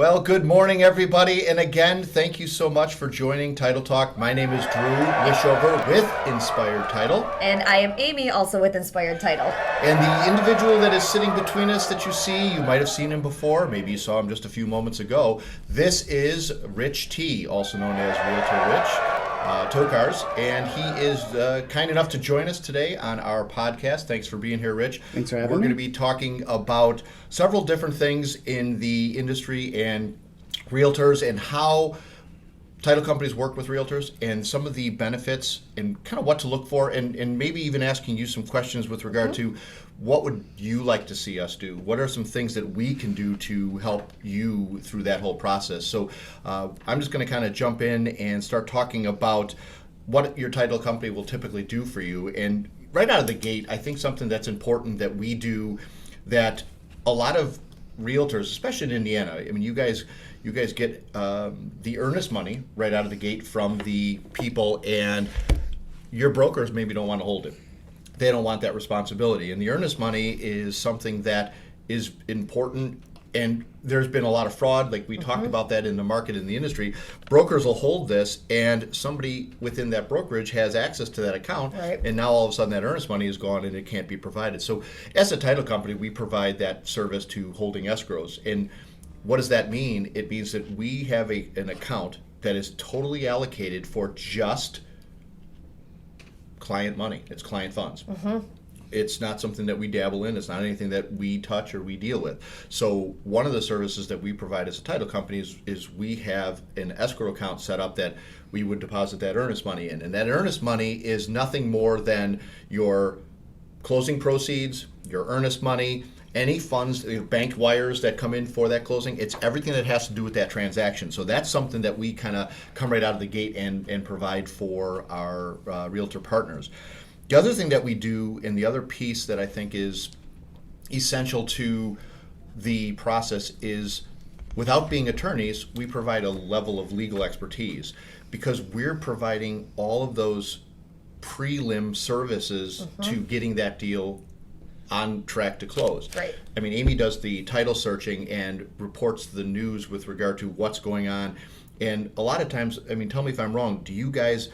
Well, good morning, everybody. And again, thank you so much for joining Title Talk. My name is Dru Wischhover with Inspired Title. And I am Aimee, also with Inspired Title. And the individual that is sitting between us that you see, you might have seen him before. Maybe you saw him just a few moments ago. This is Rich T, also known as Realtor Rich Tokarz. And he is kind enough to join us today on our podcast. Thanks for being here, Rich. Thanks for having me. We're going to be talking about several different things in the industry and realtors and how title companies work with realtors and some of the benefits and kind of what to look for, and maybe even asking you some questions with regard to what would you like to see us do? What are some things that we can do to help you through that whole process? So I'm just going to kind of jump in and start talking about what your title company will typically do for you. And right out of the gate, I think something that's important that we do that a lot of realtors, especially in Indiana, I mean, you guys get the earnest money right out of the gate from the people, and your brokers maybe don't want to hold it. They don't want that responsibility. And the earnest money is something that is important, and there's been a lot of fraud. Like we talked about that in the market, in the industry. Brokers will hold this, and somebody within that brokerage has access to that account, right. And now all of a sudden that earnest money is gone and it can't be provided. So as a title company, we provide that service to holding escrows. And what does that mean? It means that we have an account that is totally allocated for just client money. It's client funds. It's not something that we dabble in. It's not anything that we touch or we deal with. So one of the services that we provide as a title company is we have an escrow account set up that we would deposit that earnest money in. And that earnest money is nothing more than your closing proceeds, your earnest money, any funds, bank wires that come in for that closing. It's everything that has to do with that transaction. So that's something that we kind of come right out of the gate and provide for our realtor partners. The other thing that we do, and the other piece that I think is essential to the process, is without being attorneys, we provide a level of legal expertise because we're providing all of those prelim services to getting that deal on track to close. Right. I mean, Aimee does the title searching and reports the news with regard to what's going on. And a lot of times, I mean, tell me if I'm wrong, do you guys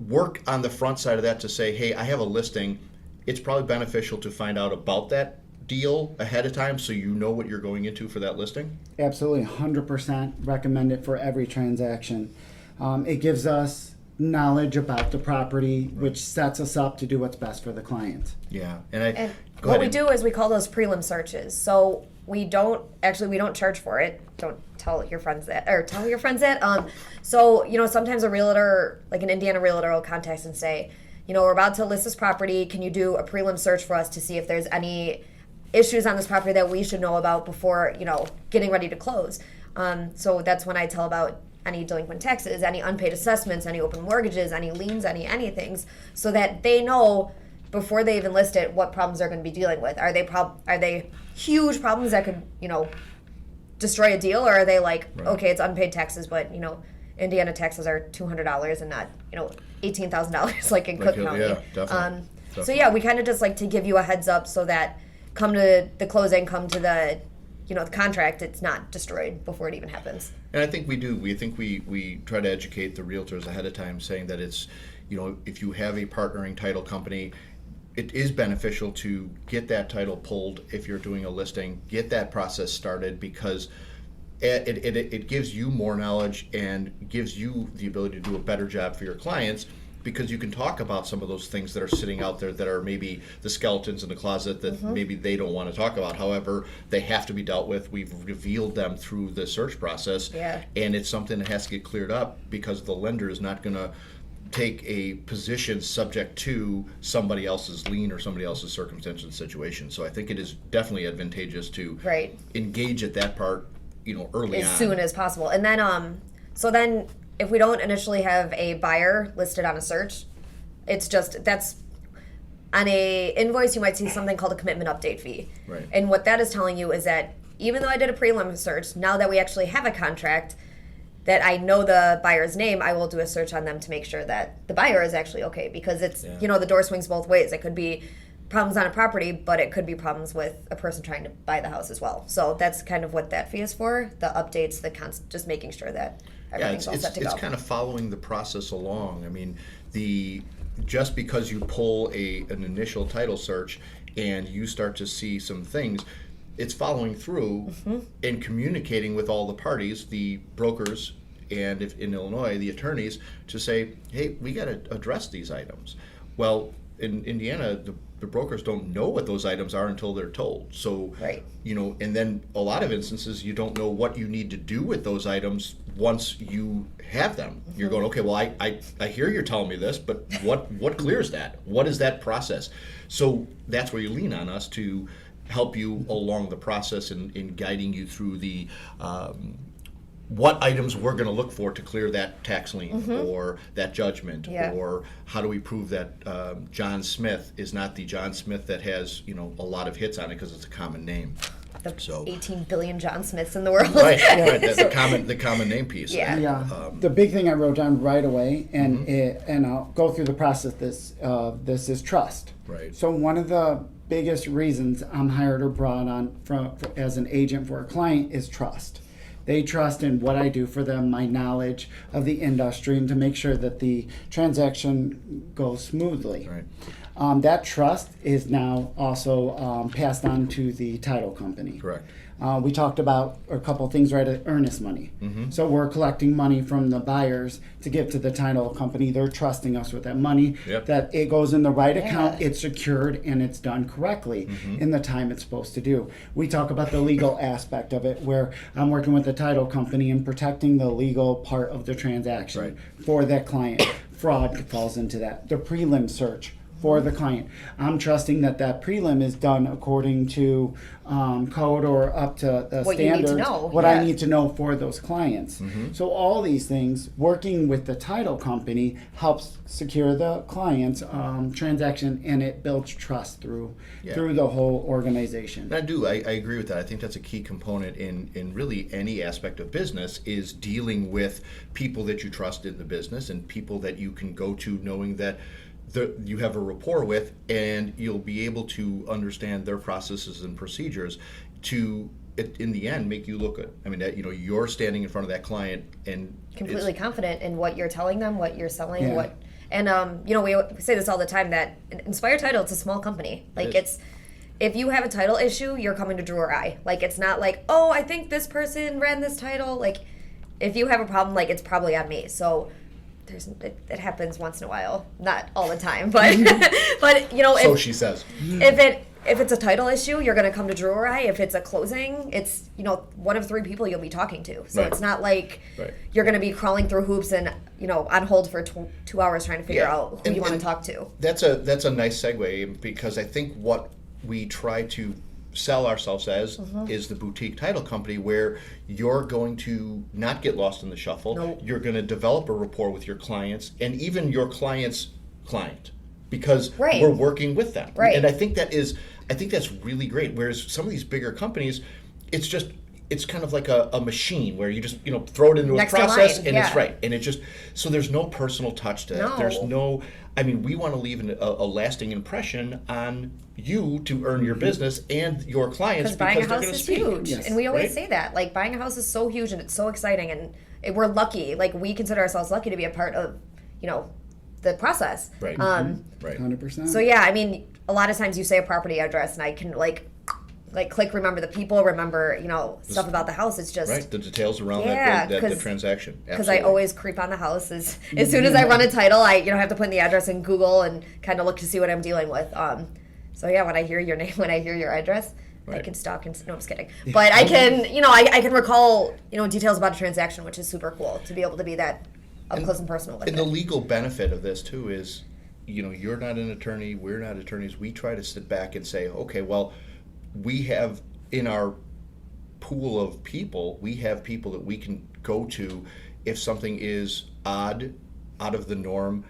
work on the front side of that to say, hey, I have a listing, it's probably beneficial to find out about that deal ahead of time so you know what you're going into for that listing? Absolutely, 100% recommend it for every transaction. It gives us knowledge about the property, which sets us up to do what's best for the client. Yeah, And what we do is we call those prelim searches. So we don't charge for it. Don't tell your friends that, or tell your friends that. So, sometimes a realtor, like an Indiana realtor, will contact us and say, we're about to list this property. Can you do a prelim search for us to see if there's any issues on this property that we should know about before, getting ready to close? So that's when I tell about any delinquent taxes, any unpaid assessments, any open mortgages, any liens, anything, so that they know before they even list it what problems they're going to be dealing with. Are they huge problems that could, destroy a deal, or are they like, okay, it's unpaid taxes, but Indiana taxes are $200 and not $18,000 like in Cook County. Yeah, definitely. So yeah, we kind of just like to give you a heads up so that come to the closing, come to the the contract, it's not destroyed before it even happens. And I think we do. We think we try to educate the realtors ahead of time, saying that it's, if you have a partnering title company, it is beneficial to get that title pulled if you're doing a listing, get that process started, because it gives you more knowledge and gives you the ability to do a better job for your clients, because you can talk about some of those things that are sitting out there that are maybe the skeletons in the closet that maybe they don't want to talk about. However, they have to be dealt with. We've revealed them through the search process, and it's something that has to get cleared up because the lender is not going to take a position subject to somebody else's lien or somebody else's circumstance and situation. So I think it is definitely advantageous to engage at that part, early on. As soon as possible. And then, so then if we don't initially have a buyer listed on a search, that's on a invoice, you might see something called a commitment update fee. Right. And what that is telling you is that even though I did a prelim search, now that we actually have a contract, that I know the buyer's name, I will do a search on them to make sure that the buyer is actually okay, because it's, the door swings both ways. It could be problems on a property, but it could be problems with a person trying to buy the house as well. So that's kind of what that fee is for, the updates, just making sure that everything's all set to go. It's kind of following the process along. I mean, just because you pull an initial title search and you start to see some things, it's following through and communicating with all the parties, the brokers, and if in Illinois, the attorneys, to say, hey, we got to address these items. Well, in Indiana, the brokers don't know what those items are until they're told. So, Right. And then a lot of instances, you don't know what you need to do with those items once you have them. You're going, okay, well, I hear you're telling me this, but what clears that? What is that process? So that's where you lean on us to help you along the process in guiding you through the what items we're going to look for to clear that tax lien or that judgment, or how do we prove that John Smith is not the John Smith that has a lot of hits on it because it's a common name. The 18 billion John Smiths in the world. Right. That's the common name piece. Yeah. Yeah. The big thing I wrote down right away, and I'll go through the process. This is trust. Right. So one of the biggest reasons I'm hired or brought on as an agent for a client is trust. They trust in what I do for them, my knowledge of the industry, and to make sure that the transaction goes smoothly. Right. That trust is now also passed on to the title company. Correct. We talked about a couple of things right at earnest money. So we're collecting money from the buyers to give to the title company. They're trusting us with that money, that it goes in the right account, it's secured, and it's done correctly in the time it's supposed to do. We talk about the legal aspect of it, where I'm working with the title company and protecting the legal part of the transaction for that client. Fraud falls into that. The prelim search for the client. I'm trusting that prelim is done according to code or up to the What you need to standards, know, what I need to know for those clients. So all these things, working with the title company helps secure the client's transaction, and it builds trust through the whole organization. And I agree with that. I think that's a key component in really any aspect of business, is dealing with people that you trust in the business and people that you can go to knowing that you have a rapport with, and you'll be able to understand their processes and procedures to, in the end, make you look good. I mean, you're standing in front of that client and completely confident in what you're telling them, what you're selling, and we say this all the time, that Inspire Title, it's a small company. Like, if you have a title issue, you're coming to Dru or I. Like, it's not like, oh, I think this person ran this title. Like, if you have a problem, like, it's probably on me. So it happens once in a while, not all the time, but so she says. If it's a title issue, you're going to come to Dru or I. If it's a closing, it's one of three people you'll be talking to. So it's not like you're going to be crawling through hoops and on hold for 2 hours trying to figure out who you want to talk to. That's a nice segue, because I think what we try to sell ourselves as is the boutique title company, where you're going to not get lost in the shuffle. Nope. You're going to develop a rapport with your clients and even your client's client, because we're working with them. And I think that's really great. Whereas some of these bigger companies, it's kind of like a machine where you just throw it into a process and it's right, and it just, so there's no personal touch to that. There's no, we want to leave a lasting impression on you to earn your business and your clients, because buying a they're house going to is speak. huge, and we always say that, like, buying a house is so huge and it's so exciting, and we're lucky. Like, we consider ourselves lucky to be a part of the process. Right. Right. 100%. So a lot of times you say a property address and I can like click, remember the people, remember stuff about the house. It's just the details around the transaction. Because I always creep on the house as soon as I run a title, I have to put in the address in Google and kind of look to see what I'm dealing with. So when I hear your name, when I hear your address, I can stalk and no, I'm just kidding. But I can I can recall details about a transaction, which is super cool to be able to be that up close and personal with it. And the legal benefit of this too is, you're not an attorney, we're not attorneys. We try to sit back and say, okay, well, we have in our pool of people, we have people that we can go to if something is odd, out of the norm.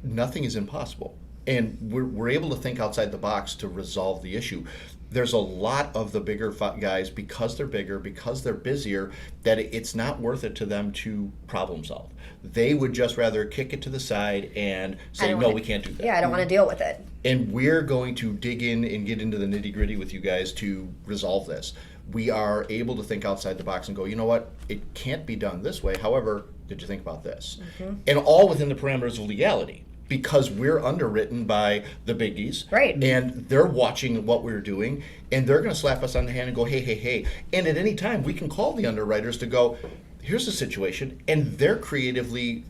Nothing is impossible, and we're able to think outside the box to resolve the issue. There's a lot of the bigger guys, because they're bigger, because they're busier, that it's not worth it to them to problem solve. They would just rather kick it to the side and say, no, we can't do that. Yeah, I don't want to deal with it. And we're going to dig in and get into the nitty gritty with you guys to resolve this. We are able to think outside the box and go, you know what, it can't be done this way. However, did you think about this? And all within the parameters of legality, because we're underwritten by the biggies. Right. And they're watching what we're doing, and they're going to slap us on the hand and go, hey, hey, hey. And at any time, we can call the underwriters to go, here's the situation, and they're creatively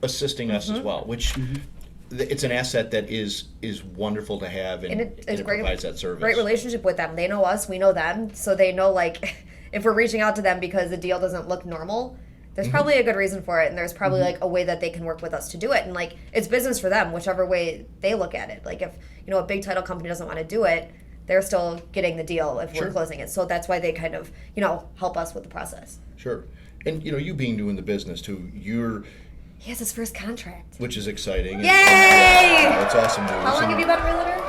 assisting us as well, which it's an asset that is wonderful to have, and it provides that service. Great relationship with them. They know us, we know them, so they know, like, if we're reaching out to them because the deal doesn't look normal, there's probably a good reason for it, and there's probably like a way that they can work with us to do it, and like it's business for them, whichever way they look at it. Like if a big title company doesn't want to do it, they're still getting the deal if we're closing it. So that's why they kind of help us with the process. Sure, and you being new in the business too, He has his first contract. which is exciting. Yay! That's awesome news. How long have you been a realtor?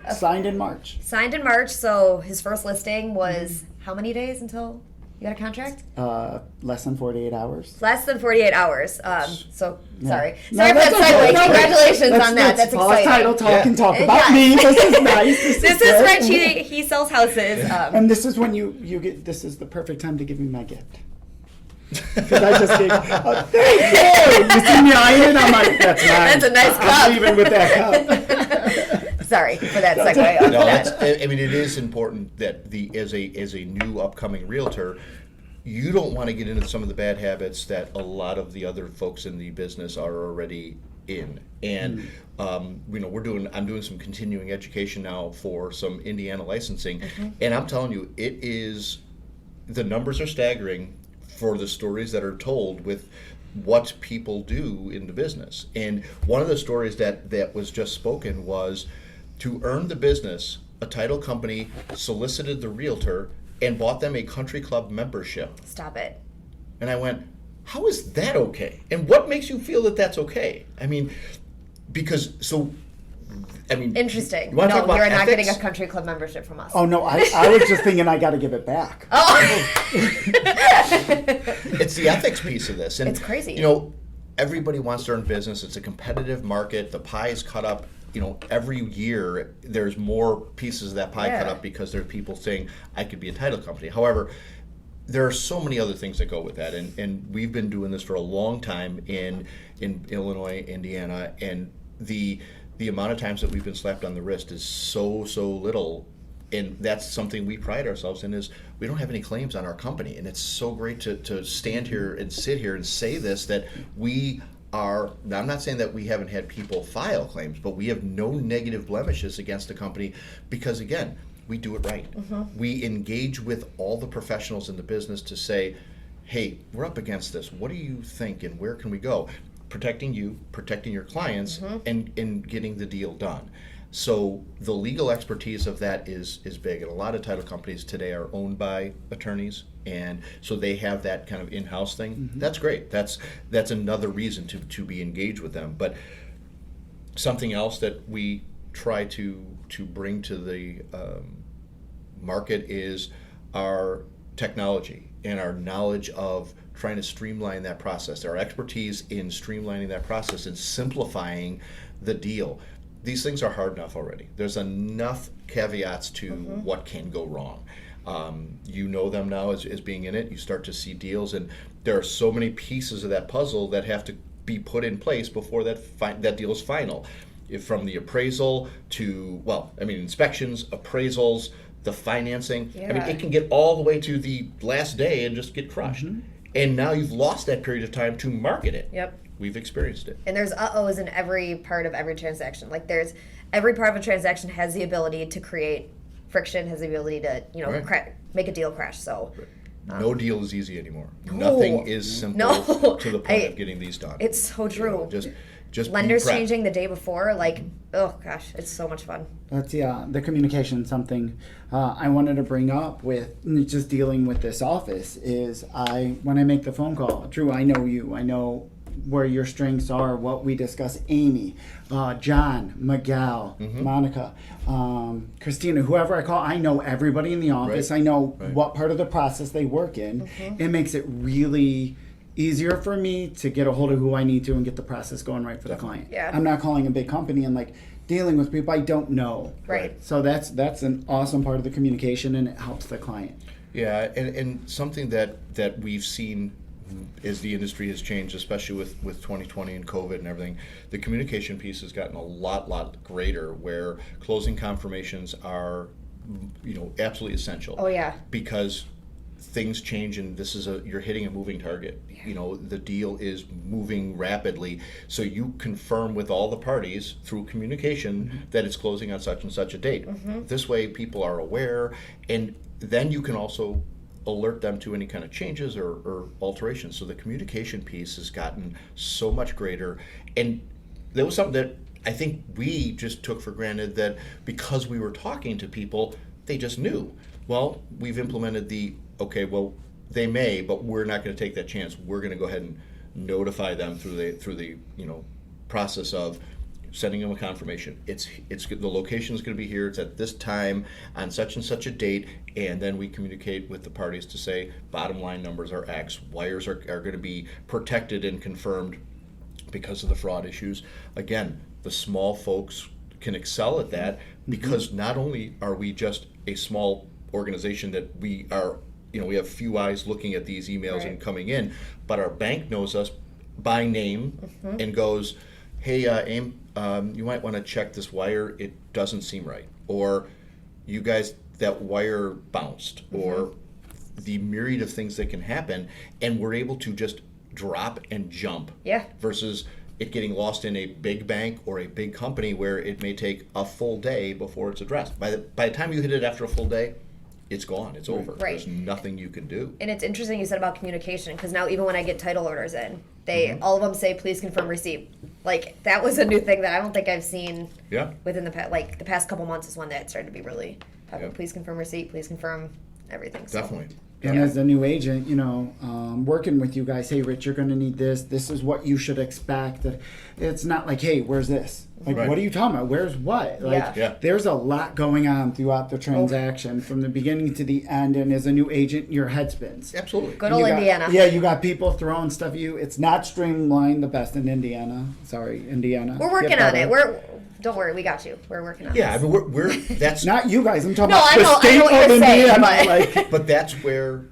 I signed in March. Signed in March, so his first listing was how many days until you got a contract? Less than 48 hours. Less than 48 hours. Sorry. No, Sorry for that's that segue. okay. No, Congratulations on that. That's pause exciting. title talk and talk Yeah. about me. This is nice. This is Rich. He sells houses. And this is when you get. This is the perfect time to give me my gift. Because I just gave. Oh, thank you. You see me eyeing it? I'm like, that's nice. That's a nice cup. I'm leaving with that cup. Sorry for that segue. No, it is important that as a new upcoming realtor, you don't want to get into some of the bad habits that a lot of the other folks in the business are already in. And I'm doing some continuing education now for some Indiana licensing, and I'm telling you, the numbers are staggering for the stories that are told with what people do in the business. And one of the stories that was just spoken was, to earn the business, a title company solicited the realtor and bought them a country club membership. Stop it. And I went, how is that okay? And what makes you feel that that's okay? I mean, Interesting. You want to talk about you're not ethics? getting a country club membership from us. Oh no, I was just thinking I got to give it back. It's the ethics piece of this. And, It's crazy. Everybody wants to earn business. It's a competitive market. The pie is cut up. Every year there's more pieces of that pie cut up because there are people saying, I could be a title company. However, there are so many other things that go with that. And we've been doing this for a long time in Illinois, Indiana, and the amount of times that we've been slapped on the wrist is so little. And that's something we pride ourselves in, is we don't have any claims on our company. And it's so great to stand here and sit here and say this, that we are, now I'm not saying that we haven't had people file claims, but we have no negative blemishes against the company because, again, we do it right. We engage with all the professionals in the business to say, hey, we're up against this. What do you think and where can we go? Protecting you, protecting your clients, and getting the deal done. So the legal expertise of that is big, and a lot of title companies today are owned by attorneys, and so they have that kind of in-house thing. That's great. That's another reason to be engaged with them. But something else that we try to bring to the market is our technology and our knowledge of trying to streamline that process, our expertise in streamlining that process and simplifying the deal. These things are hard enough already. There's enough caveats to what can go wrong. You know them now as being in it. You start to see deals, and there are so many pieces of that puzzle that have to be put in place before that deal is final. From the appraisal to, inspections, appraisals, the financing. Yeah. It can get all the way to the last day and just get crushed. And now you've lost that period of time to market it. Yep. We've experienced it. And there's uh-ohs in every part of every transaction. Like every part of a transaction has the ability to create friction, has the ability to, make a deal crash. So no deal is easy anymore. Nothing is simple to the point of getting these done. It's so true. Just lenders be prepped. changing the day before, oh gosh, it's so much fun. That's the communication. Something I wanted to bring up with just dealing with this office is when I make the phone call, Drew, I know you. I know where your strengths are, what we discuss. Amy, John, Miguel, Monica, Christina, whoever I call, I know everybody in the office. Right. I know what part of the process they work in. It makes it really easier for me to get a hold of who I need to and get the process going right for the client. Yeah. I'm not calling a big company and like dealing with people I don't know. Right. So that's an awesome part of the communication, and it helps the client. Yeah, and something that we've seen as the industry has changed, especially with 2020 and COVID and everything, the communication piece has gotten a lot greater, where closing confirmations are, absolutely essential. Oh, yeah. Because things change, and you're hitting a moving target. Yeah. The deal is moving rapidly, so you confirm with all the parties through communication that it's closing on such and such a date. This way people are aware, and then you can also alert them to any kind of changes or alterations. So the communication piece has gotten so much greater, and that was something that I think we just took for granted, that because we were talking to people, they just knew. Well, we've implemented they may, but we're not going to take that chance. We're going to go ahead and notify them through the process of sending them a confirmation. It's the location is going to be here. It's at this time on such and such a date, and then we communicate with the parties to say bottom line numbers are X. Wires are going to be protected and confirmed because of the fraud issues. Again, the small folks can excel at that, because not only are we just a small organization that we are, we have few eyes looking at these emails and coming in, but our bank knows us by name and goes, hey, Aim, you might want to check this wire. It doesn't seem right. Or you guys, that wire bounced. Or the myriad of things that can happen. And we're able to just drop and jump. Yeah. Versus it getting lost in a big bank or a big company where it may take a full day before it's addressed. By the time you hit it after a full day, it's gone. It's over. Right. There's nothing you can do. And it's interesting you said about communication, because now even when I get title orders in, they all of them say, please confirm receipt. Like, that was a new thing that I don't think I've seen within the past couple months is when that started to be really popular. Please confirm receipt, please confirm everything. So. Definitely. And as a new agent, working with you guys, hey, Rich, you're going to need this. This is what you should expect. It's not like, hey, where's this? Like, what are you talking about? Where's what? Like, there's a lot going on throughout the transaction from the beginning to the end. And as a new agent, your head spins. Absolutely. Good old Indiana. Yeah, you got people throwing stuff at you. It's not streamlined the best in Indiana. Sorry, Indiana. We're working on it. Don't worry, we got you. We're working on it. Yeah, I mean, we're that's not you guys. I'm talking No, about I the know state what of you're saying, Indiana. but- but that's where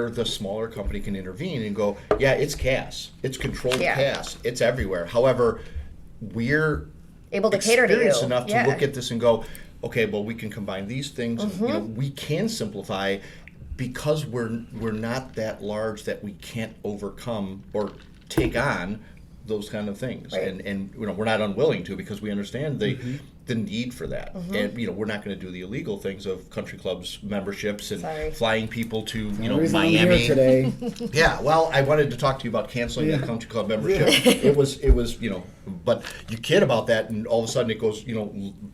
the smaller company can intervene and go, yeah, it's CAS. It's controlled CAS. It's everywhere. However, we're able to cater to you. experienced enough to look at this and go, okay, well, we can combine these things. We can simplify, because we're not that large that we can't overcome or take on those kind of things. Right. And we're not unwilling to, because we understand the need for that. And we're not going to do the illegal things of country clubs memberships and flying people to Miami today. Yeah, well, I wanted to talk to you about canceling the country club membership. It was but you kid about that, and all of a sudden it goes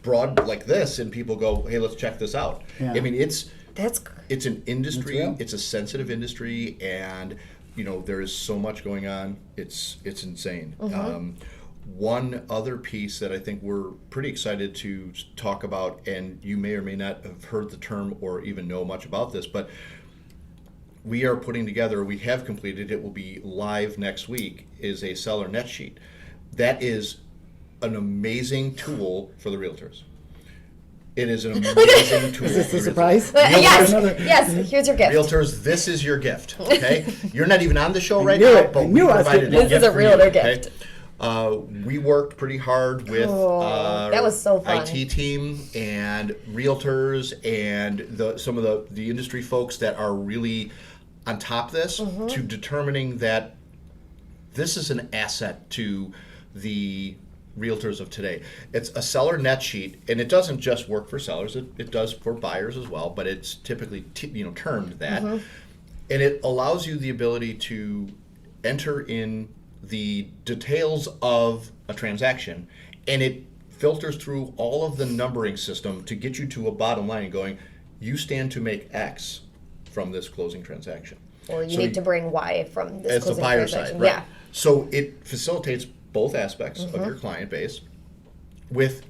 broad like this, and people go, hey, let's check this out. I mean, it's an industry. It's a sensitive industry, and there is so much going on. It's insane. One other piece that I think we're pretty excited to talk about, and you may or may not have heard the term or even know much about this, but we are putting together, we have completed, it will be live next week, is a seller net sheet. That is an amazing tool for the realtors. It is an amazing tool. Is this a surprise? Yes, here's your gift. Realtors, this is your gift, okay? You're not even on the show right now, but we provided a gift. This is a realtor gift. We worked pretty hard with that was so fun. IT team and realtors and some of the industry folks that are really on top of this, to determining that this is an asset to the realtors of today. It's a seller net sheet, and it doesn't just work for sellers, it does for buyers as well, but it's typically termed that. And it allows you the ability to enter in the details of a transaction, and it filters through all of the numbering system to get you to a bottom line and going, you stand to make X from this closing transaction. Or you need to bring Y from this closing transaction. It's the buyer side, right? Yeah. So it facilitates both aspects of your client base with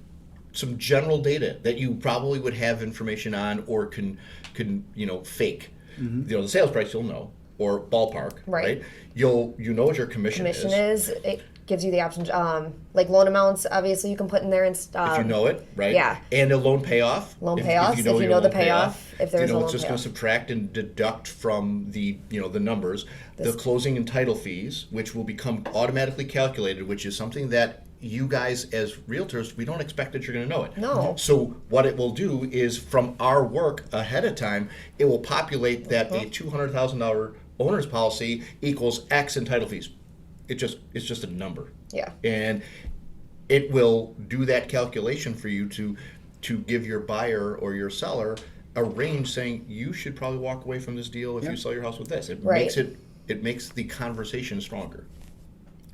some general data that you probably would have information on or can fake. The sales price you'll know. or ballpark, right? You know what your commission is. It gives you the option, like loan amounts, obviously you can put in there and if you know it, right? Yeah. And a loan payoff. If you know your the loan payoff, if there's a loan it's just going to subtract and deduct from the numbers, the closing and title fees, which will become automatically calculated, which is something that you guys as realtors, we don't expect that you're going to know it. No. So what it will do is from our work ahead of time, it will populate that a $200,000 owner's policy equals X in title fees. It's just a number. Yeah. And it will do that calculation for you to give your buyer or your seller a range saying you should probably walk away from this deal if you sell your house with this. It makes the conversation stronger.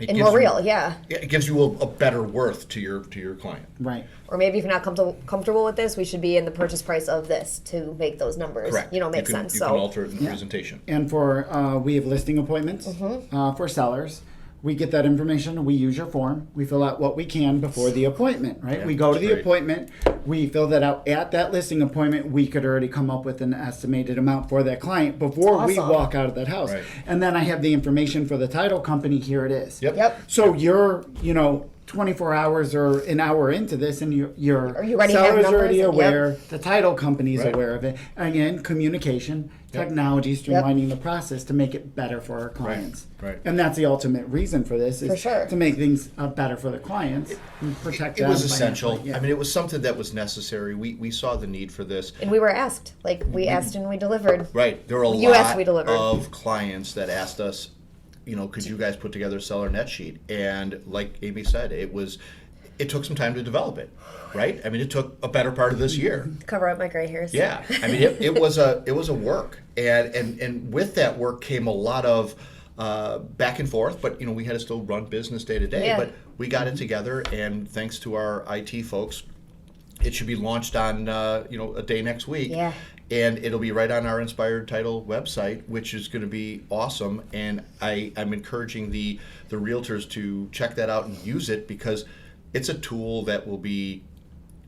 And more real, yeah. It gives you a better worth to your client. Right. Or maybe if you're not comfortable with this, we should be in the purchase price of this to make those numbers, Correct. Make sense. You can alter it in the presentation. And for we have listing appointments for sellers. We get that information. We use your form. We fill out what we can before the appointment, right? Yeah, we go to the great. appointment. We fill that out at that listing appointment. We could already come up with an estimated amount for that client before we walk out of that house. Right. And then I have the information for the title company. Here it is. Yep. So you're, 24 hours or an hour into this, and your you already have seller's numbers? already Yep. aware. The title company's Right. aware of it. Again, communication, technology, streamlining the process to make it better for our clients. Right. And that's the ultimate reason for this, is For sure. to make things better for the clients and protect It them was essential. financially. Yeah. I mean, it was something that was necessary. We saw the need for this. And we were asked. We asked and we delivered. Right. There were a You asked, lot we delivered. of clients that asked us, could you guys put together a seller net sheet? And like Aimee said, it took some time to develop it, right? I mean, it took a better part of this year. Cover up my gray hairs. Yeah, I mean, it was a work, and with that work came a lot of back and forth. But we had to still run business day to day. Yeah. But we got it together, and thanks to our IT folks, it should be launched on a day next week. Yeah. And it'll be right on our Inspired Title website, which is going to be awesome. And I'm encouraging the realtors to check that out and use it, because it's a tool that will be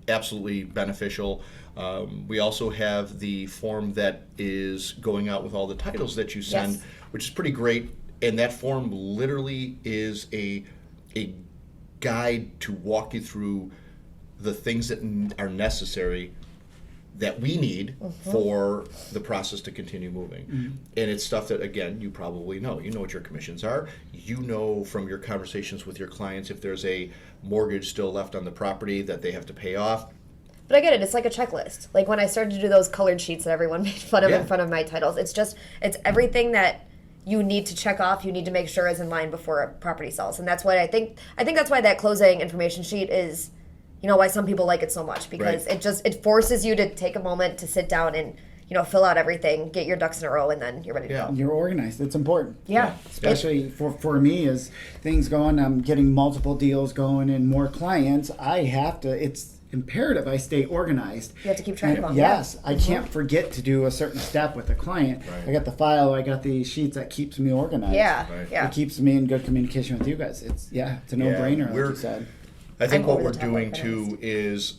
absolutely beneficial. We also have the form that is going out with all the titles that you send, Yes. which is pretty great. And that form literally is a guide to walk you through the things that are necessary that we need for the process to continue moving. And it's stuff that, again, you probably know. You know what your commissions are. You know from your conversations with your clients if there's a mortgage still left on the property that they have to pay off. But I get it. It's like a checklist. Like when I started to do those colored sheets that everyone made fun of Yeah. in front of my titles, it's everything that you need to check off, you need to make sure is in line before a property sells. And that's why I think that's why that closing information sheet is, why some people like it so much, because Right. it forces you to take a moment to sit down and, fill out everything, get your ducks in a row, and then you're ready to go. You're organized. It's important. Yeah. Especially for me, as things going, I'm getting multiple deals going and more clients. It's imperative I stay organized. You have to keep track of them. Yes, I can't forget to do a certain step with a client. Right. I got the file, I got the sheets, that keeps me organized. Yeah. Right. Yeah. It keeps me in good communication with you guys. It's a no-brainer, like we're- you said. I think I'm what over we're the top doing organized. too is,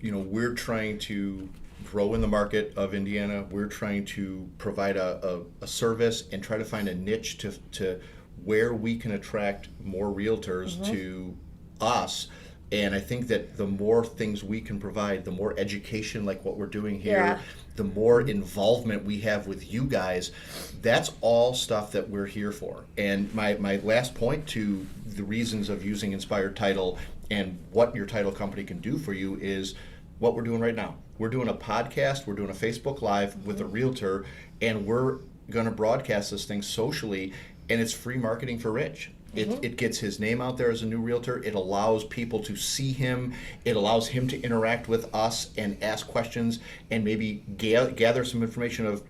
we're trying to grow in the market of Indiana. We're trying to provide a service and try to find a niche to where we can attract more realtors to us. And I think that the more things we can provide, the more education like what we're doing here, Yeah. the more involvement we have with you guys, that's all stuff that we're here for. And my last point to the reasons of using Inspired Title and what your title company can do for you is what we're doing right now. We're doing a podcast, we're doing a Facebook Live with a realtor, and we're going to broadcast this thing socially, and it's free marketing for Rich. It gets his name out there as a new realtor. It allows people to see him. It allows him to interact with us and ask questions and maybe gather some information of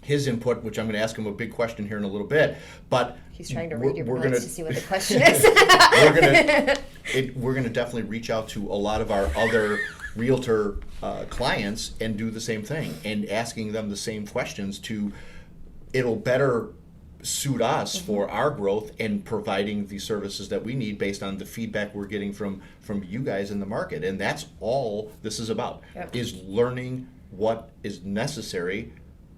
his input, which I'm going to ask him a big question here in a little bit. But He's trying to read your we're notes gonna- to see what the question is. we're going to definitely reach out to a lot of our other realtor clients and do the same thing and asking them the same questions it'll better suit us for our growth and providing the services that we need based on the feedback we're getting from you guys in the market. And that's all this is about, Yep. is learning what is necessary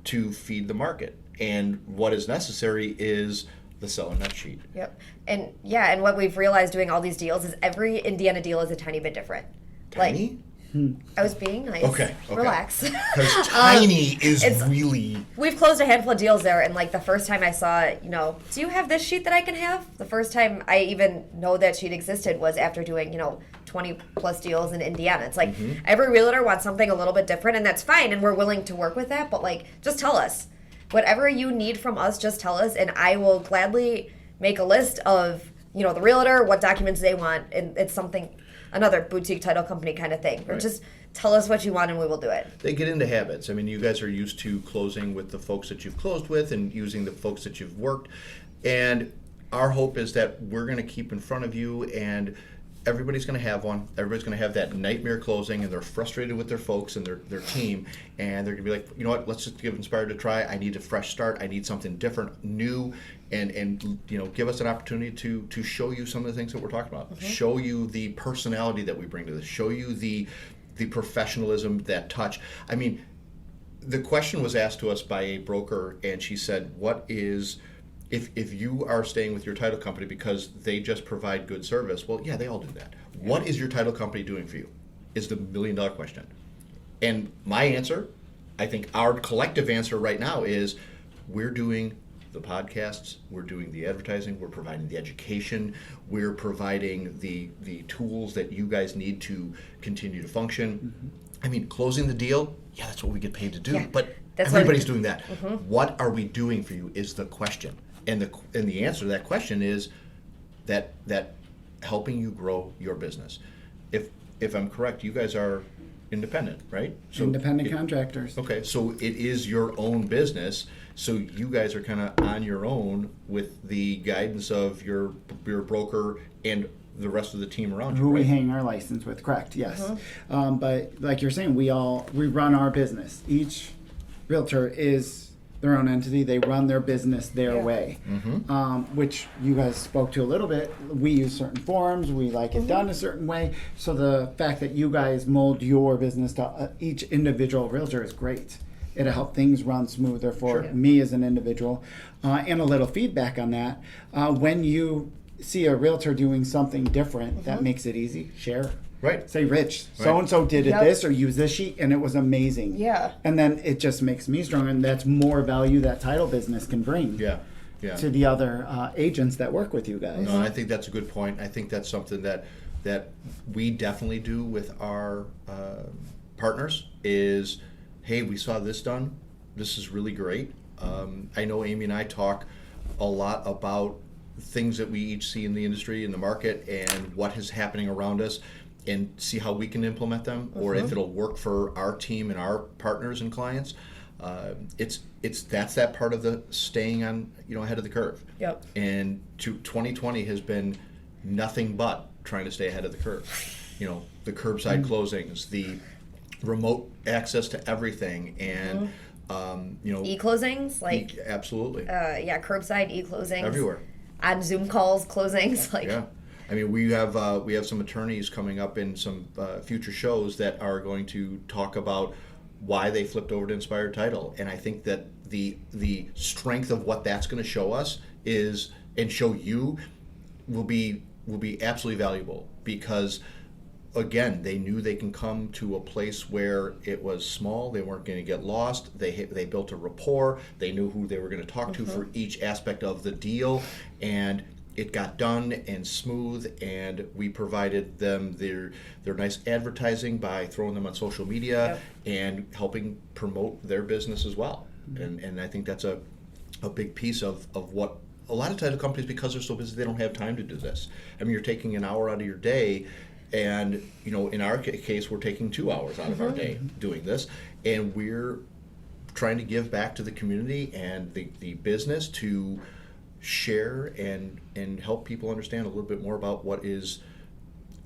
to feed the market. And what is necessary is the seller net sheet. Yep. And what we've realized doing all these deals is every Indiana deal is a tiny bit different. Tiny? I was being nice. Okay. Relax. Because tiny is really... We've closed a handful of deals there, and like the first time I saw, do you have this sheet that I can have? The first time I even know that sheet existed was after doing, 20 plus deals in Indiana. It's like every realtor wants something a little bit different, and that's fine, and we're willing to work with that, but like, just tell us. Whatever you need from us, just tell us, and I will gladly make a list of, the realtor, what documents they want, and it's something... another boutique title company kind of thing. Or just tell us what you want and we will do it. They get into habits. I mean, you guys are used to closing with the folks that you've closed with and using the folks that you've worked. And our hope is that we're going to keep in front of you, and everybody's going to have one. Everybody's going to have that nightmare closing, and they're frustrated with their folks and their team. And they're going to be like, you know what, let's just give Inspired a try. I need a fresh start. I need something different, new. And give us an opportunity to show you some of the things that we're talking about. Show you the personality that we bring to this. Show you the professionalism, that touch. I mean, the question was asked to us by a broker, and she said, what is, if you are staying with your title company because they just provide good service, well, yeah, they all do that. What is your title company doing for you is the $1 million question. And my answer, I think our collective answer right now is, we're doing the podcasts, we're doing the advertising, we're providing the education, we're providing the tools that you guys need to continue to function. I mean, closing the deal, yeah, that's what we get paid to do, but everybody's doing that. What are we doing for you is the question. And the answer to that question is that helping you grow your business. If I'm correct, you guys are independent, right? So independent contractors. Okay, so it is your own business. So you guys are kind of on your own with the guidance of your broker and the rest of the team around you. Who right? we hang our license with, correct? Yes. But like you're saying, we run our business. Each realtor is their own entity. They run their business their way, which you guys spoke to a little bit. We use certain forms. We like it done a certain way. So the fact that you guys mold your business to each individual realtor is great. It'll help things run smoother for me as an individual. And a little feedback on that. When you see a realtor doing something different that makes it easy, share. Right. Say, Rich, so-and-so did it this or use this sheet, and it was amazing. Yeah. And then it just makes me stronger, and that's more value that title business can bring to the other agents that work with you guys. No, I think that's a good point. I think that's something that we definitely do with our partners is, hey, we saw this done. This is really great. I know Aimee and I talk a lot about things that we each see in the industry, in the market, and what is happening around us, and see how we can implement them, or if it'll work for our team and our partners and clients. That's that part of the staying on ahead of the curve. Yep. And 2020 has been nothing but trying to stay ahead of the curve. The curbside closings, the remote access to everything, and e-closings, absolutely. Curbside e-closings Everywhere. On Zoom calls, closings, Yeah. I mean, we have some attorneys coming up in some future shows that are going to talk about why they flipped over to Inspired Title, and I think that the strength of what that's going to show us and show you will be absolutely valuable, because again, they knew they can come to a place where it was small, they weren't going to get lost, they built a rapport, they knew who they were going to talk to for each aspect of the deal, and it got done and smooth, and we provided them their nice advertising by throwing them on social media and helping promote their business as well. And I think that's a big piece of what a lot of title companies, because they're so busy, they don't have time to do this. I mean, you're taking an hour out of your day, and in our case, we're taking 2 hours out of our day doing this, and we're trying to give back to the community and the business to share and help people understand a little bit more about what is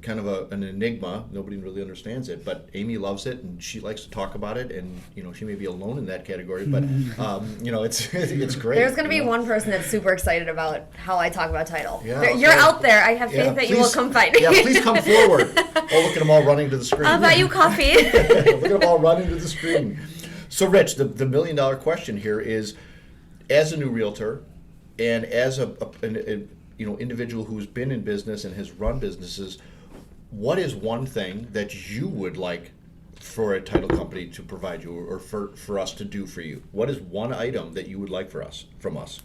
kind of an enigma. Nobody really understands it, but Aimee loves it, and she likes to talk about it, and she may be alone in that category, but it's great. There's going to be one person that's super excited about how I talk about title. Yeah, You're out there. I have faith that you will come find me. Yeah, please come forward. Oh, look at them all running to the screen. I'll buy you coffee. Look at them all running to the screen. So, Rich, the $1 million question here is, as a new realtor, and as a individual who's been in business and has run businesses, what is one thing that you would like for a title company to provide you, or for us to do for you? What is one item that you would like from us?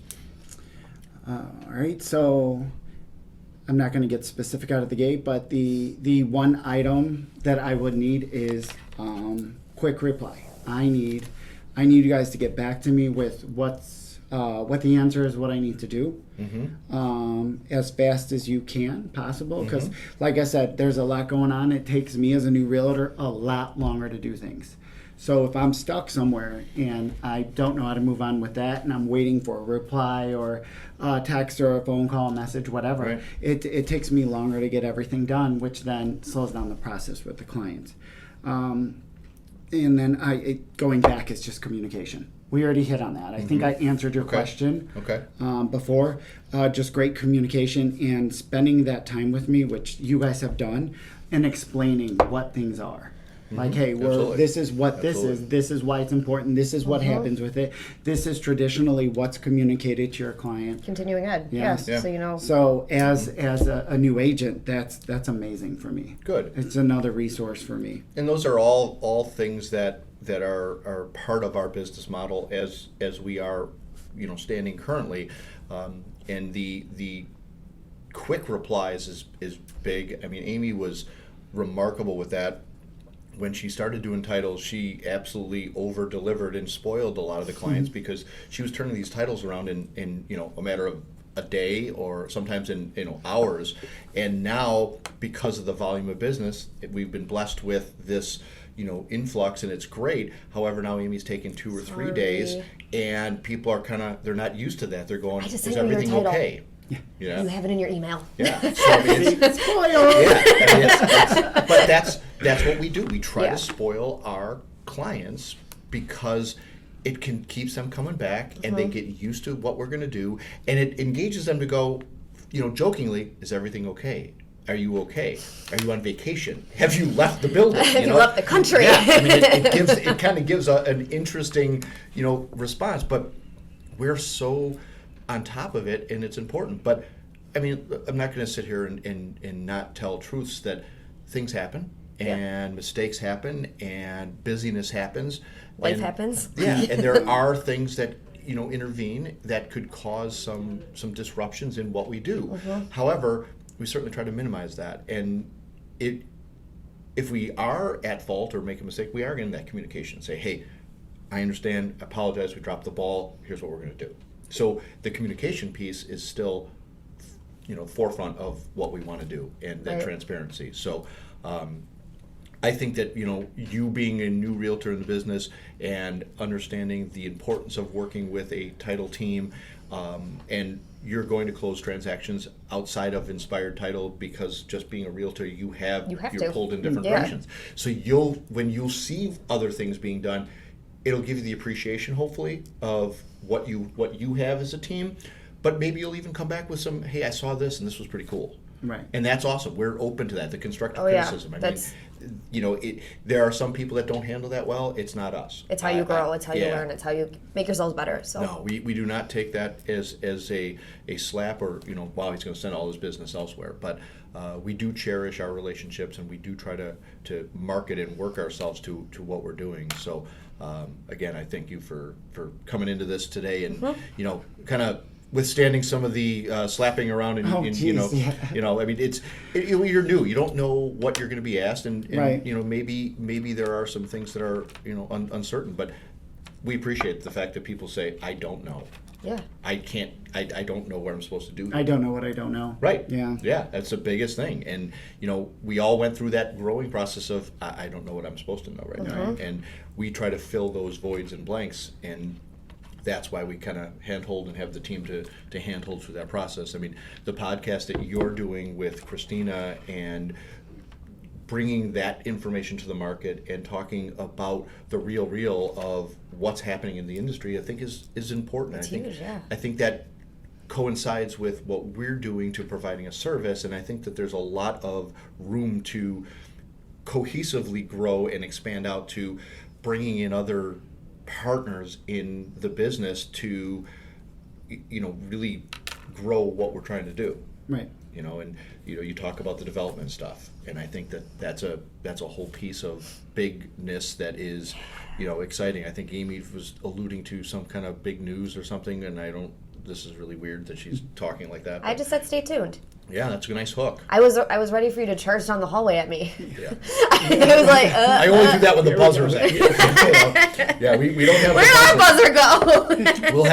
All right, so I'm not going to get specific out of the gate, but the one item that I would need is quick reply. I need you guys to get back to me with what the answer is, what I need to do, as fast as you can possible. Because, like I said, there's a lot going on. It takes me as a new realtor a lot longer to do things. So if I'm stuck somewhere and I don't know how to move on with that, and I'm waiting for a reply or a text or a phone call, a message, whatever, right, it takes me longer to get everything done, which then slows down the process with the clients. And then going back is just communication. We already hit on that. I think I answered your question before. Just great communication and spending that time with me, which you guys have done, and explaining what things are. Like, hey, this is what this is. This is why it's important. This is what happens with it. This is traditionally what's communicated to your client. Continuing ed. Yes. Yes. So you know. So as a new agent, that's amazing for me. Good. It's another resource for me. And those are all things that are part of our business model as we are, standing currently. And the quick replies is big. I mean, Aimee was remarkable with that. When she started doing titles, she absolutely over-delivered and spoiled a lot of the clients because she was turning these titles around in a matter of a day, or sometimes in hours. And now, because of the volume of business, we've been blessed with this influx, and it's great. However, now Aimee's taking 2 or 3 days, and people are they're not used to that. They're going, is everything okay? You have it in your email. Yeah. So, I mean, but that's what we do. We try to spoil our clients because it keeps them coming back, and they get used to what we're going to do, and it engages them to go, jokingly, is everything okay? Are you okay? Are you on vacation? Have you left the building? Have you left the country? Yeah. I mean, it kind of gives an interesting, response. But we're so on top of it, and it's important. But I mean, I'm not going to sit here and not tell truths that things happen, and mistakes happen, and busyness happens. Life happens. Yeah, and there are things that intervene that could cause some disruptions in what we do. However, we certainly try to minimize that. And if we are at fault or make a mistake, we are getting that communication. Say, hey, I understand, I apologize, we dropped the ball, here's what we're going to do. So the communication piece is still, forefront of what we want to do, and that transparency. So I think that, you being a new realtor in the business and understanding the importance of working with a title team, and you're going to close transactions outside of Inspired Title, because just being a realtor, you're pulled in different directions. So when you'll see other things being done, it'll give you the appreciation, hopefully, of what you have as a team. But maybe you'll even come back with some, hey, I saw this and this was pretty cool. Right. And that's awesome. We're open to that, the constructive criticism. I mean, there are some people that don't handle that well. It's not us. It's how you grow. It's how you learn. It's how you make yourselves better. So no, we do not take that as a slap, or wow, he's going to send all his business elsewhere. But we do cherish our relationships, and we do try to market and work ourselves to what we're doing. So again, I thank you for coming into this today, and kind of withstanding some of the slapping around, and I mean, you're new. You don't know what you're going to be asked, and right. Maybe there are some things that are uncertain, but we appreciate the fact that people say, I don't know. Yeah. I can't. I don't know what I'm supposed to do. I don't know what I don't know. Right. Yeah. Yeah. That's the biggest thing, and we all went through that growing process of I don't know what I'm supposed to know right now, and we try to fill those voids and blanks, and that's why we kind of handhold and have the team to handhold through that process. I mean, the podcast that you're doing with Christina and bringing that information to the market and talking about the real of what's happening in the industry, I think is important. It's huge, yeah. I think that coincides with what we're doing to providing a service, and I think that there's a lot of room to cohesively grow and expand out to bringing in other partners in the business to really grow what we're trying to do. Right. And you talk about the development stuff, and I think that's a whole piece of bigness that is, exciting. I think Aimee was alluding to some kind of big news or something, and this is really weird that she's talking like that. I just said stay tuned. Yeah, that's a nice hook. I was ready for you to charge down the hallway at me. Yeah. I was like, I only do that when the buzzer's at you. Yeah, we don't have. Where'd our buzzer go? We'll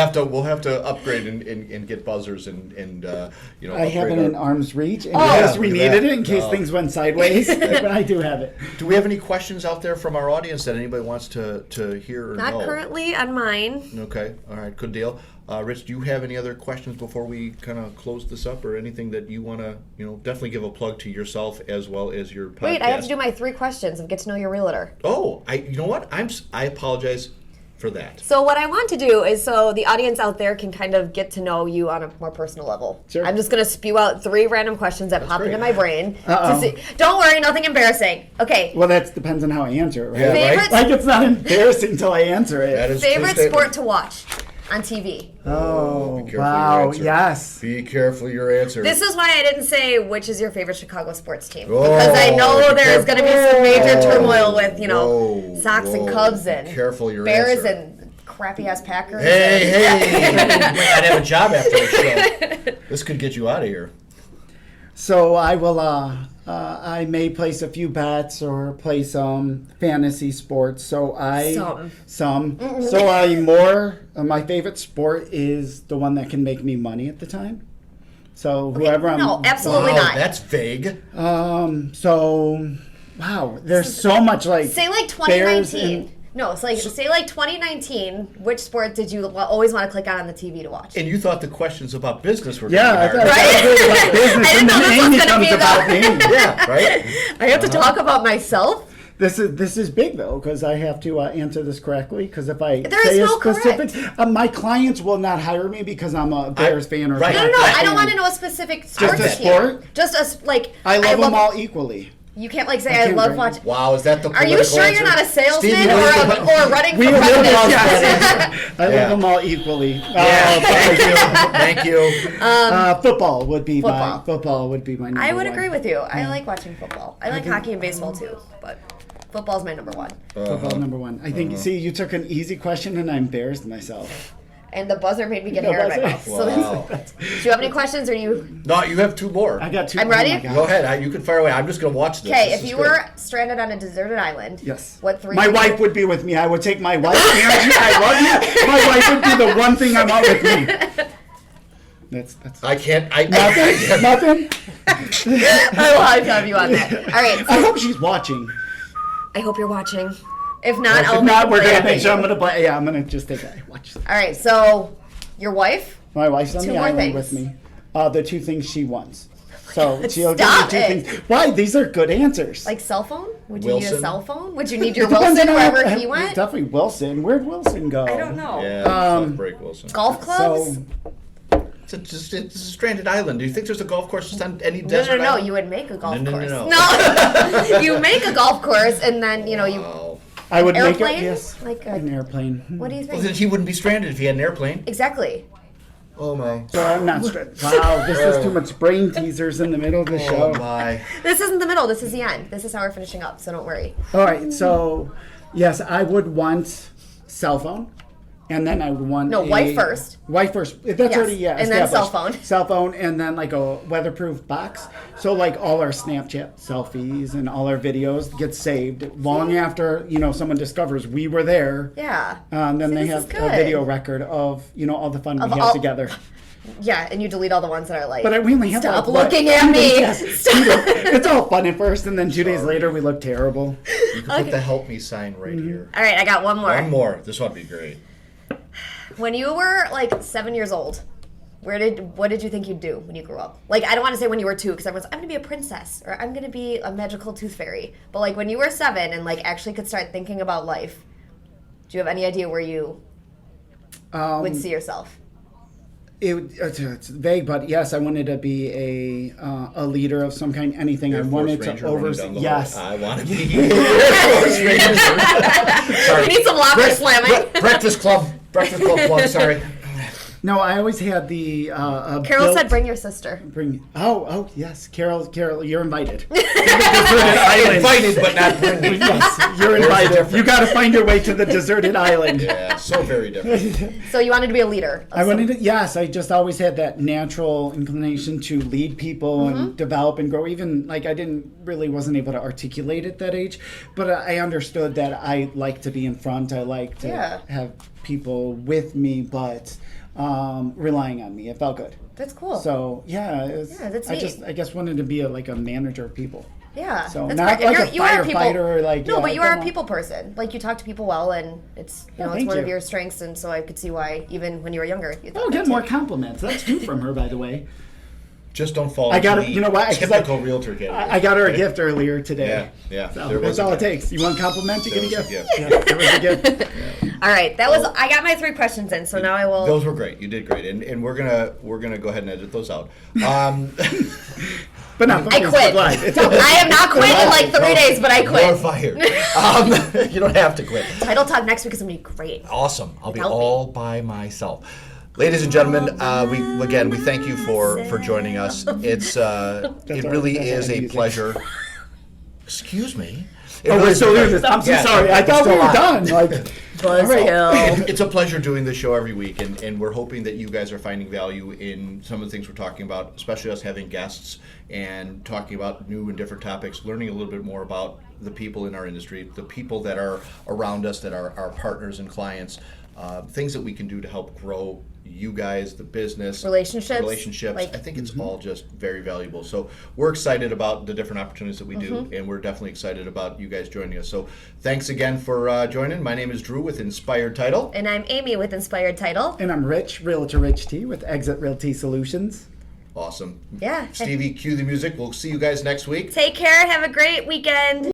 have to upgrade and get buzzers and I have it in arm's reach, and yeah, we needed it in case things went sideways. But I do have it. Do we have any questions out there from our audience that anybody wants to hear or Not know? currently on mine. Okay, all right, good deal. Rich, do you have any other questions before we kind of close this up, or anything that you want to, definitely give a plug to yourself as well as your podcast? Wait, I have to do my 3 questions of get to know your realtor. Oh, you know what? I apologize for that. So what I want to do is so the audience out there can kind of get to know you on a more personal level. Sure. I'm just going to spew out 3 random questions that pop great. into my brain. Uh-oh. To see. Don't worry, nothing embarrassing. Okay. Well, that depends on how I answer it, right? Yeah, Favorite- right? Like, it's not embarrassing till I answer it. That is Favorite true sport statement. to watch on TV? Oh, Be careful wow, your answer. yes. Be careful your answer. This is why I didn't say which is your favorite Chicago sports team. Oh, Because I know be there's careful. going to be some major Whoa. turmoil with, Whoa. Sox and Whoa. Cubs Be and careful your Bears answer. and crappy-ass Packers. Hey, I'd have a job after the show. This could get you out of here. So I will, I may place a few bets or play some fantasy sports. So some. So my favorite sport is the one that can make me money at the time. So whoever I'm. No, absolutely Wow, not. that's vague. Wow, there's so much like. Say like Bears 2019. No, it's like say like 2019. Which sport did you always want to click on the TV to watch? And you thought the questions about business were Yeah, I going to be thought hard. it was about business, I didn't and know then this was Amy gonna comes be about the- me. Yeah, right? I have to talk about myself. This is big though, because I have to answer this correctly. Because if I There say is a no specific, correct. my clients will not hire me because I'm a Bears fan or a right. No, Packers I don't fan. want to know a specific sports a team. sport? Just a like. I love them all equally. You can't like say I I can't love bring- watching. Wow, is that the Are you political sure answer? you're not a salesman Steve, or running for We live president? all Yes. I Yeah. love them all equally. Yeah, thank you. Football would be Football. my number I would one. agree with you. I like watching football. I like hockey and baseball too, but football's my number one. Football number one. I think. See, you took an easy question and I embarrassed myself. And the buzzer made me get The hair in my buzzer. mouth. So Wow. do you have any questions, or you? No, you have 2 more. I got 2. I'm ready? Oh my God. Go ahead. You can fire away. I'm just going to watch this. Okay, This if is you good. were stranded on a deserted island, Yes. what 3? My wife would be with me. I would take my wife. Angie, I love you. My wife would be the one thing I want with me. That's I can't. I nothing. Nothing. I will high five you on that. All right. I So hope she's watching. I hope you're watching. If not, If I'll not, we're play gonna it. make sure I'm gonna play. Yeah, I'm gonna just take it. Watch. All right. So your wife. My wife's on 2 the more island things. with me. The 2 things she wants. So she'll Stop give me 2 it. things. Why? These are good answers. Like cell phone? Would you need a Wilson? cell phone? Would you need your It depends Wilson on wherever how- he went? Definitely Wilson. Where'd Wilson go? I don't know. Yeah, break Wilson. Golf clubs? So It's a stranded island. Do you think there's a golf course just on any No, desert no, no. island? You would make a golf No, no, course. no. No. You make a golf course, and then you. Oh. I would Airplane? make it. Yes, Like a- an airplane. What do you Well, think? then he wouldn't be stranded if he had an airplane. Exactly. Oh my. So I'm not stressed. Wow, this is too much brain teasers in the middle of the show. Oh my. This isn't the middle. This is the end. This is how we're finishing up. So don't worry. All right, so yes, I would want cell phone, and then I would want wife first. Wife first. That's Yes, already and then cell established. phone. Cell phone, and then like a weatherproof box. So like all our Snapchat selfies and all our videos get saved long after someone discovers we were there. Yeah. Then See, they this is have a good. video record of all the fun Of we had all- together. Yeah, and you delete all the ones that are like. But we only have Stop like, what, looking at 2 me. days- yes, Stop. 2 days. It's all fun at first, and then 2 days later we look terrible. You can put the help me sign right here. All right, I got one more. One more. This ought to be great. When you were like 7 years old, what did you think you'd do when you grew up? Like, I don't want to say when you were 2, because everyone's, I'm gonna be a princess or I'm gonna be a magical tooth fairy. But like when you were 7 and like actually could start thinking about life, do you have any idea where you would see yourself? It's vague, but yes, I wanted to be a leader of some kind. Anything Air I Force wanted Ranger to running oversee. down the Yes, hall. I want to be Air Force Ranger. We need some locker slamming. Breakfast Club plug, sorry. No, I always had the. Carol said, "Bring your sister." Oh, yes, Carol, you're invited. Invited, but not bringing. Yes, you're invited. You got to find your way to the deserted island. Yeah, so very different. So you wanted to be a leader. Yes, I just always had that natural inclination to lead people and develop and grow. Even like wasn't able to articulate at that age, but I understood that I like to be in front. I like to have people with me, but relying on me. It felt good. That's cool. So that's neat. I guess wanted to be a manager of people. Yeah. So that's not great. like a firefighter or like. No, but you are a people person. Like you talk to people well, and it's it's one you. of your strengths. And so I could see why, even when you were younger, you thought get more compliments. That's two from her, by the way. Just don't fall. I got into it. You know what? Typical realtor candidate. I got her a gift earlier today. Yeah. So that's all it takes. You want compliments? You get a gift. Yeah, there was a gift. All right, I got my 3 questions in, so now I will. Those were great. You did great, and we're gonna go ahead and edit those out. But not I quit. I have not quit in like 3 days, but I quit. You're fired. You don't have to quit. Title Talk next week is gonna be great. Awesome. I'll be all by myself. Ladies and gentlemen, we thank you for joining us. It really is a pleasure. Excuse me. We're still doing this. I'm so sorry. I thought we were done. It's a pleasure doing this show every week, and we're hoping that you guys are finding value in some of the things we're talking about, especially us having guests and talking about new and different topics, learning a little bit more about the people in our industry, the people that are around us, that are our partners and clients, things that we can do to help grow you guys, the business, relationships. I think it's all just very valuable. So we're excited about the different opportunities that we do, and we're definitely excited about you guys joining us. So thanks again for joining. My name is Drew with Inspired Title. And I'm Aimee with Inspired Title. And I'm Rich, Realtor Rich T with Exit Realty Solutions. Awesome. Yeah. Stevie, cue the music. We'll see you guys next week. Take care. Have a great weekend.